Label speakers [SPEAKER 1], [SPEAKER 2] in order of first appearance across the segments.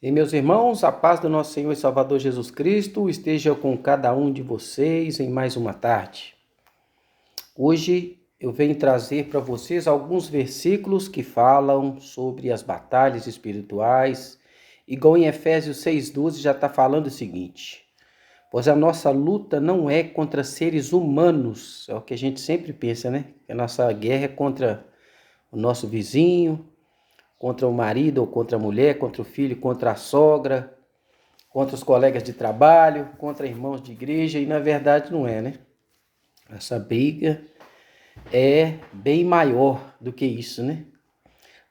[SPEAKER 1] E meus irmãos, a paz do nosso Senhor e Salvador Jesus Cristo esteja com cada um de vocês em mais uma tarde. Hoje eu venho trazer para vocês alguns versículos que falam sobre as batalhas espirituais, igual em Efésios 6,12 já está falando o seguinte: pois a nossa luta não é contra seres humanos, é o que a gente sempre pensa, né? A nossa guerra é contra o nosso vizinho, contra o marido ou contra a mulher, contra o filho, contra a sogra, contra os colegas de trabalho, contra irmãos de igreja, e na verdade não é, né? Essa briga é bem maior do que isso, né?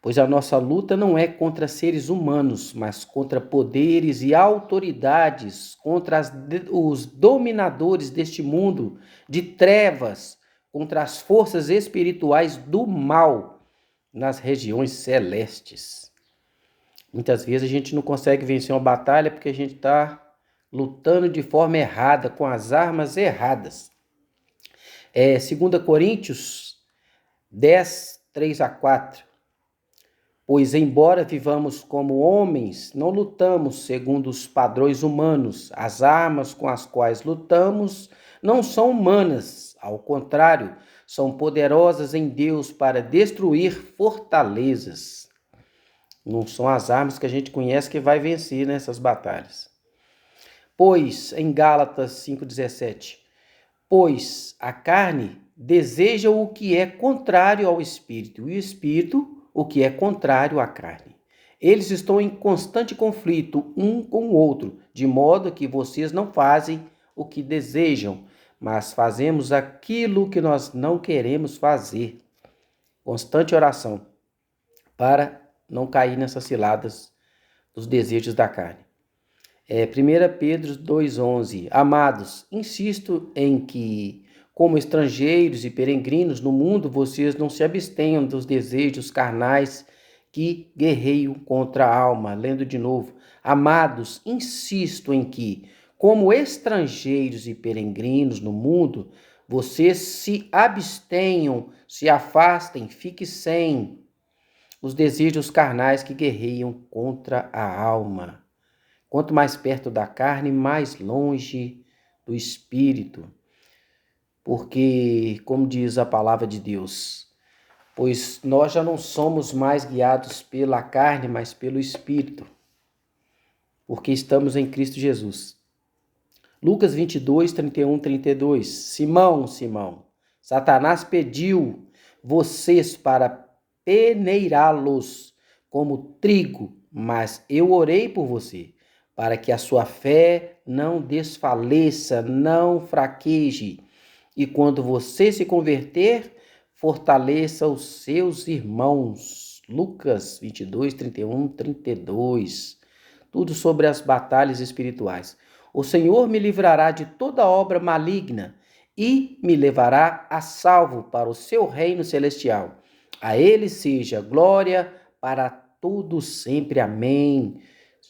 [SPEAKER 1] Pois a nossa luta não é contra seres humanos, mas contra poderes e autoridades, contra os dominadores deste mundo de trevas, contra as forças espirituais do mal nas regiões celestes. Muitas vezes a gente não consegue vencer uma batalha porque a gente está lutando de forma errada, com as armas erradas. 2 Coríntios 10, 3-4. Pois embora vivamos como homens, não lutamos segundo os padrões humanos. As armas com as quais lutamos não são humanas, ao contrário, são poderosas em Deus para destruir fortalezas. Não são as armas que a gente conhece que vai vencer nessas batalhas. Pois, em Gálatas 5,17, pois a carne deseja o que é contrário ao espírito, e o espírito o que é contrário à carne. Eles estão em constante conflito um com o outro, de modo que vocês não fazem o que desejam, mas fazemos aquilo que nós não queremos fazer. Constante oração para não cair nessas ciladas dos desejos da carne. 1 Pedro 2,11. Amados, insisto em que, como estrangeiros e peregrinos no mundo, vocês não se abstenham dos desejos carnais que guerreiam contra a alma. Lendo de novo. Amados, insisto em que, como estrangeiros e peregrinos no mundo, vocês se abstenham, se afastem, fiquem sem os desejos carnais que guerreiam contra a alma. Quanto mais perto da carne, mais longe do espírito. Porque, como diz a palavra de Deus, pois nós já não somos mais guiados pela carne, mas pelo espírito, porque estamos em Cristo Jesus. Lucas 22, 31, 32. Simão, Simão, Satanás pediu vocês para peneirá-los como trigo, mas eu orei por você, para que a sua fé não desfaleça, não fraqueje. E quando você se converter, fortaleça os seus irmãos. Lucas 22, 31, 32. Tudo sobre as batalhas espirituais. O Senhor me livrará de toda obra maligna e me levará a salvo para o seu reino celestial. A ele seja glória para todos sempre. Amém.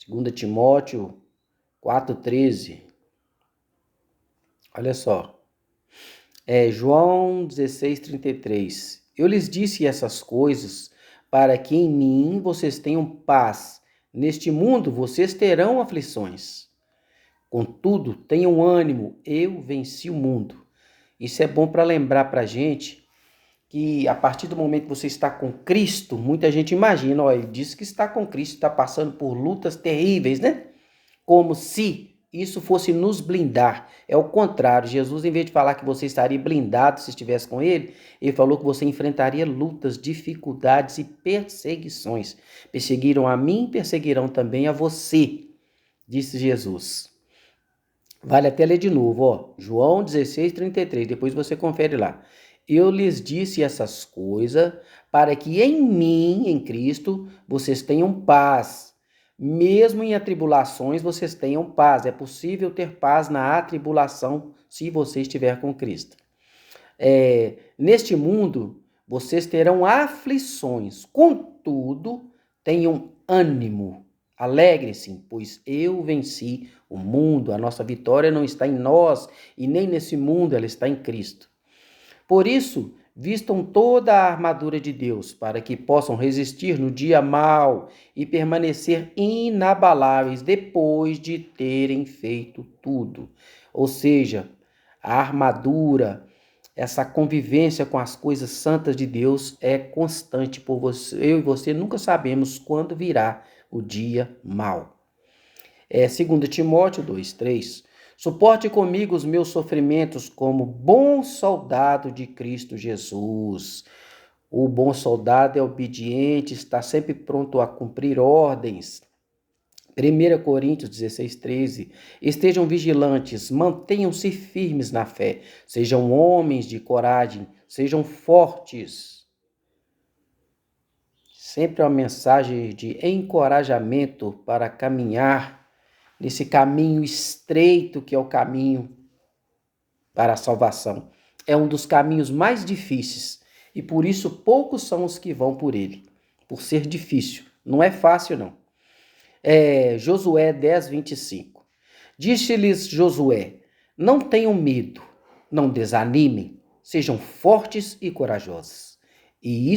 [SPEAKER 1] 2 Timóteo 4,13. Olha só. João 16,33. Eu lhes disse essas coisas para que em mim vocês tenham paz. Neste mundo vocês terão aflições. Contudo, tenham ânimo, eu venci o mundo. Isso é bom para lembrar para a gente que a partir do momento que você está com Cristo, muita gente imagina, ele disse que está com Cristo, está passando por lutas terríveis, né? Como se isso fosse nos blindar. É o contrário. Jesus, em vez de falar que você estaria blindado se estivesse com ele, ele falou que você enfrentaria lutas, dificuldades e perseguições. Perseguiram a mim, perseguirão também a você, disse Jesus. Vale até ler de novo, ó. João 16, 33. Depois você confere lá. Eu lhes disse essas coisas para que em mim, em Cristo, vocês tenham paz. Mesmo em atribulações, vocês tenham paz. É possível ter paz na atribulação se você estiver com Cristo. Neste mundo, vocês terão aflições. Contudo, tenham ânimo. Alegrem-se, pois eu venci o mundo. A nossa vitória não está em nós e nem nesse mundo, ela está em Cristo. Por isso, vistam toda a armadura de Deus, para que possam resistir no dia mau e permanecer inabaláveis depois de terem feito tudo. Ou seja, a armadura, essa convivência com as coisas santas de Deus é constante por você. Eu e você nunca sabemos quando virá o dia mau. 2 Timóteo 2:3. Suporte comigo os meus sofrimentos como bom soldado de Cristo Jesus. O bom soldado é obediente, está sempre pronto a cumprir ordens. 1 Coríntios 16:13. Estejam vigilantes, mantenham-se firmes na fé, sejam homens de coragem, sejam fortes. Sempre uma mensagem de encorajamento para caminhar nesse caminho estreito que é o caminho para a salvação. É um dos caminhos mais difíceis e por isso poucos são os que vão por ele, por ser difícil. Não é fácil, não. Josué 10:25. Disse-lhes Josué: não tenham medo, não desanimem, sejam fortes e corajosos. E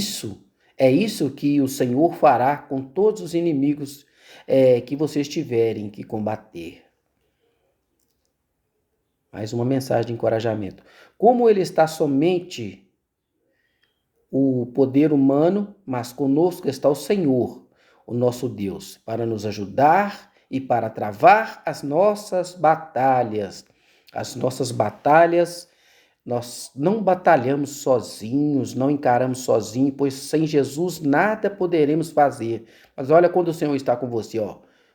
[SPEAKER 1] é isso que o Senhor fará com todos os inimigos que vocês tiverem que combater. Mais uma mensagem de encorajamento. Como ele está somente o poder humano, mas conosco está o Senhor, o nosso Deus, para nos ajudar e para travar as nossas batalhas. As nossas batalhas, nós não batalhamos sozinhos, não encaramos sozinhos, pois sem Jesus nada poderemos fazer. Mas olha quando o Senhor está com você,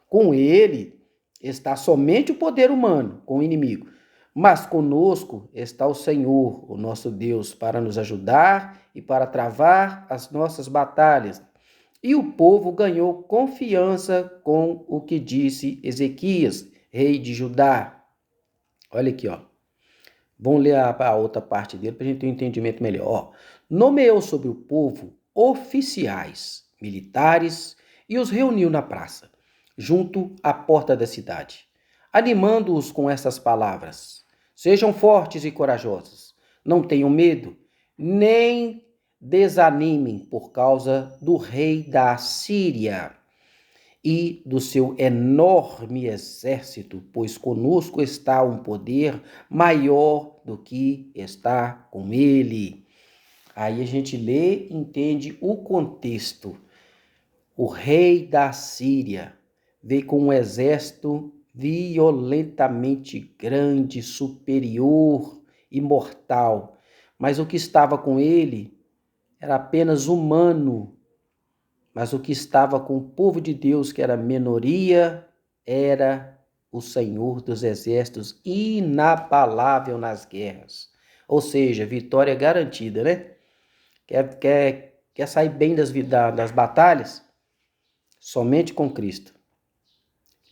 [SPEAKER 1] com ele está somente o poder humano, com o inimigo. Mas conosco está o Senhor, o nosso Deus, para nos ajudar e para travar as nossas batalhas. E o povo ganhou confiança com o que disse Ezequias, rei de Judá. Olha aqui, Vamos ler a outra parte dele para a gente ter um entendimento melhor. Nomeou sobre o povo oficiais, militares e os reuniu na praça, junto à porta da cidade, animando-os com essas palavras: sejam fortes e corajosos, não tenham medo, nem desanimem por causa do rei da Síria e do seu enorme exército, pois conosco está um poder maior do que está com ele. Aí a gente lê e entende o contexto. O rei da Síria veio com um exército violentamente grande, superior e mortal, mas o que estava com ele era apenas humano. Mas o que estava com o povo de Deus, que era minoria, era o Senhor dos exércitos, inabalável nas guerras. Ou seja, vitória garantida, né? Quer sair bem das batalhas? Somente com Cristo.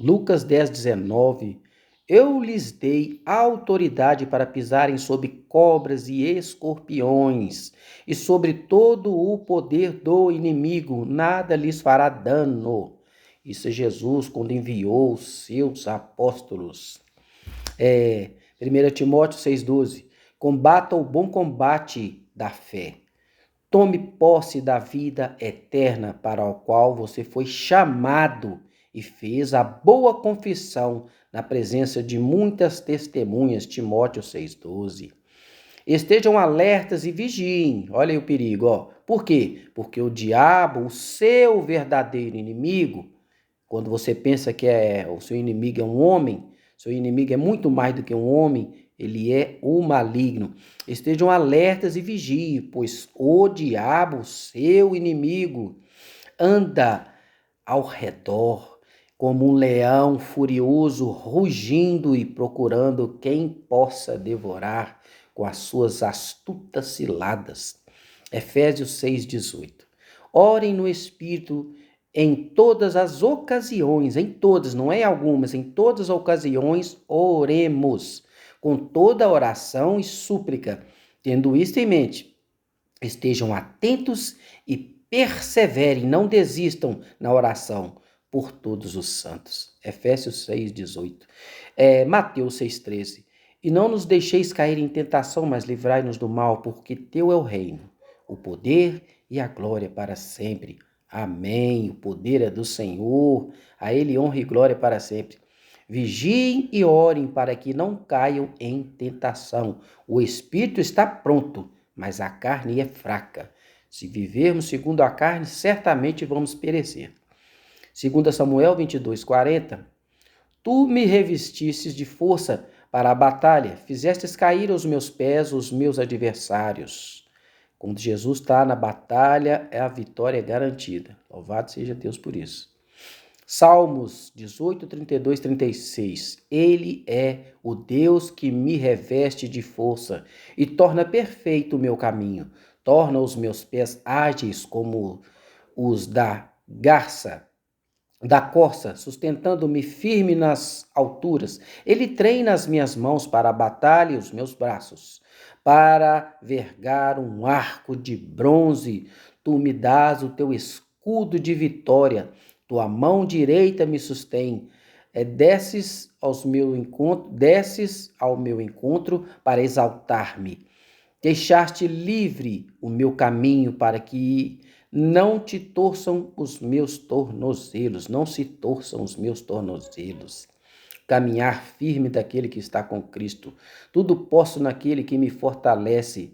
[SPEAKER 1] Lucas 10:19. Eu lhes dei autoridade para pisarem sobre cobras e escorpiões, e sobre todo o poder do inimigo, nada lhes fará dano. Isso é Jesus quando enviou os seus apóstolos. 1 Timóteo 6:12. Combata o bom combate da fé. Tome posse da vida eterna para a qual você foi chamado e fez a boa confissão na presença de muitas testemunhas. Timóteo 6:12. Estejam alertas e vigiem. Olha aí o perigo, Por quê? Porque o diabo, o seu verdadeiro inimigo, quando você pensa que o seu inimigo é um homem, seu inimigo é muito mais do que um homem, ele é o maligno. Estejam alertas e vigiem, pois o diabo, seu inimigo, anda ao redor como um leão furioso, rugindo e procurando quem possa devorar com as suas astutas ciladas. Efésios 6:18. Orem no Espírito em todas as ocasiões, em todas, não é algumas, em todas as ocasiões, oremos com toda oração e súplica. Tendo isto em mente, estejam atentos e perseverem, não desistam na oração por todos os santos. Efésios 6:18. Mateus 6:13. E não nos deixeis cair em tentação, mas livrai-nos do mal, porque teu é o reino, o poder e a glória para sempre. Amém. O poder é do Senhor, a Ele honra e glória para sempre. Vigiem e orem para que não caiam em tentação. O espírito está pronto, mas a carne é fraca. Se vivermos segundo a carne, certamente vamos perecer. 2 Samuel 22:40. Tu me revestistes de força para a batalha, fizestes cair aos meus pés os meus adversários. Quando Jesus está na batalha, a vitória é garantida. Louvado seja Deus por isso. Salmos 18, 32, 36. Ele é o Deus que me reveste de força e torna perfeito o meu caminho. Torna os meus pés ágeis como os da corça, sustentando-me firme nas alturas. Ele treina as minhas mãos para a batalha e os meus braços para vergar um arco de bronze. Tu me dás o teu escudo de vitória. Tua mão direita me sustém. Desces ao meu encontro para exaltar-me. Deixaste livre o meu caminho para que não te torçam os meus tornozelos, não se torçam os meus tornozelos. Caminhar firme daquele que está com Cristo. Tudo posso naquele que me fortalece.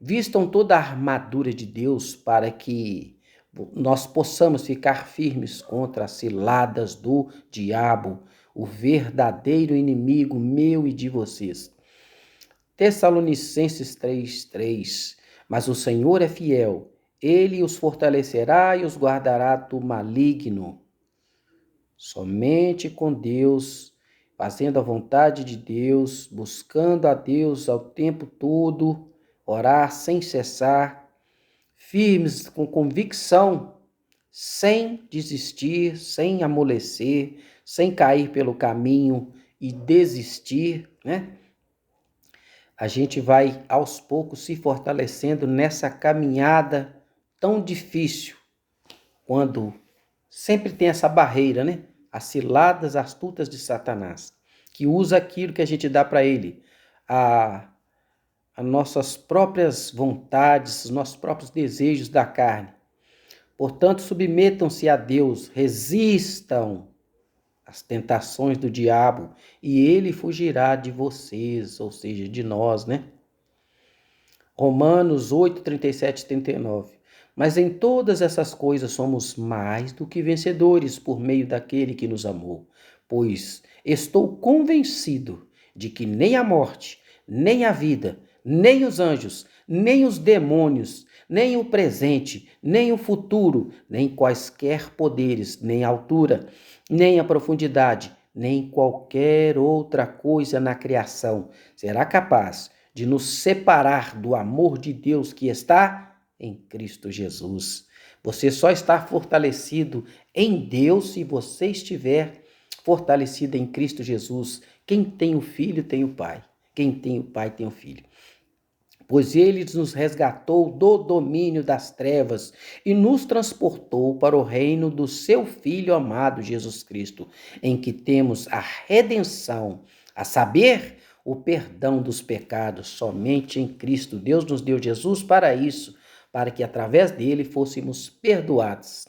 [SPEAKER 1] Vistam toda a armadura de Deus para que nós possamos ficar firmes contra as ciladas do diabo, o verdadeiro inimigo meu e de vocês. Tessalonicenses 3:3. Mas o Senhor é fiel, ele os fortalecerá e os guardará do maligno. Somente com Deus, fazendo a vontade de Deus, buscando a Deus ao tempo todo, orar sem cessar, firmes com convicção, sem desistir, sem amolecer, sem cair pelo caminho e desistir, né? A gente vai aos poucos se fortalecendo nessa caminhada tão difícil, quando sempre tem essa barreira, né? As ciladas astutas de Satanás, que usa aquilo que a gente dá para ele, as nossas próprias vontades, os nossos próprios desejos da carne. Portanto, submetam-se a Deus, resistam às tentações do diabo e ele fugirá de vocês, ou seja, de nós, né? Romanos 8, 37 e 39. Mas em todas essas coisas somos mais do que vencedores por meio daquele que nos amou, pois estou convencido de que nem a morte, nem a vida, nem os anjos, nem os demônios, nem o presente, nem o futuro, nem quaisquer poderes, nem a altura, nem a profundidade, nem qualquer outra coisa na criação será capaz de nos separar do amor de Deus que está em Cristo Jesus. Você só está fortalecido em Deus se você estiver fortalecido em Cristo Jesus. Quem tem o Filho tem o Pai. Quem tem o Pai tem o Filho. Pois ele nos resgatou do domínio das trevas e nos transportou para o reino do seu Filho amado Jesus Cristo, em que temos a redenção, a saber, o perdão dos pecados. Somente em Cristo Deus nos deu Jesus para isso, para que através dele fôssemos perdoados.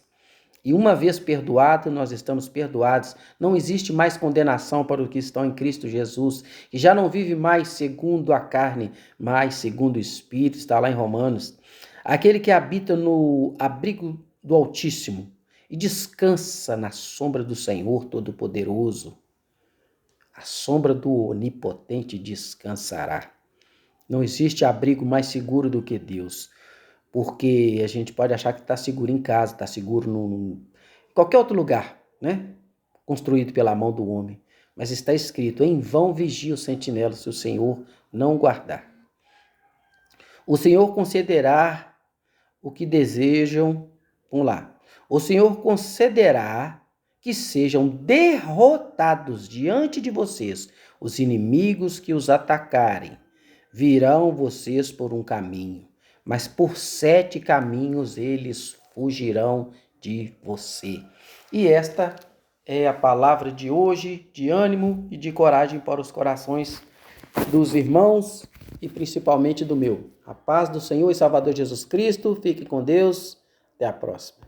[SPEAKER 1] E uma vez perdoado, nós estamos perdoados. Não existe mais condenação para os que estão em Cristo Jesus, que já não vive mais segundo a carne, mas segundo o Espírito, está lá em Romanos. Aquele que habita no abrigo do Altíssimo e descansa na sombra do Senhor Todo-Poderoso. A sombra do Onipotente descansará. Não existe abrigo mais seguro do que Deus. Porque a gente pode achar que está seguro em casa, está seguro em qualquer outro lugar, né? Construído pela mão do homem. Mas está escrito, em vão vigia o sentinela se o Senhor não guardar. O Senhor concederá o que desejam. Vamos lá. O Senhor concederá que sejam derrotados diante de vocês os inimigos que os atacarem. Virão vocês por um caminho, mas por 7 caminhos eles fugirão de você. E esta é a palavra de hoje, de ânimo e de coragem para os corações dos irmãos e principalmente do meu. A paz do Senhor e Salvador Jesus Cristo. Fique com Deus. Até a próxima.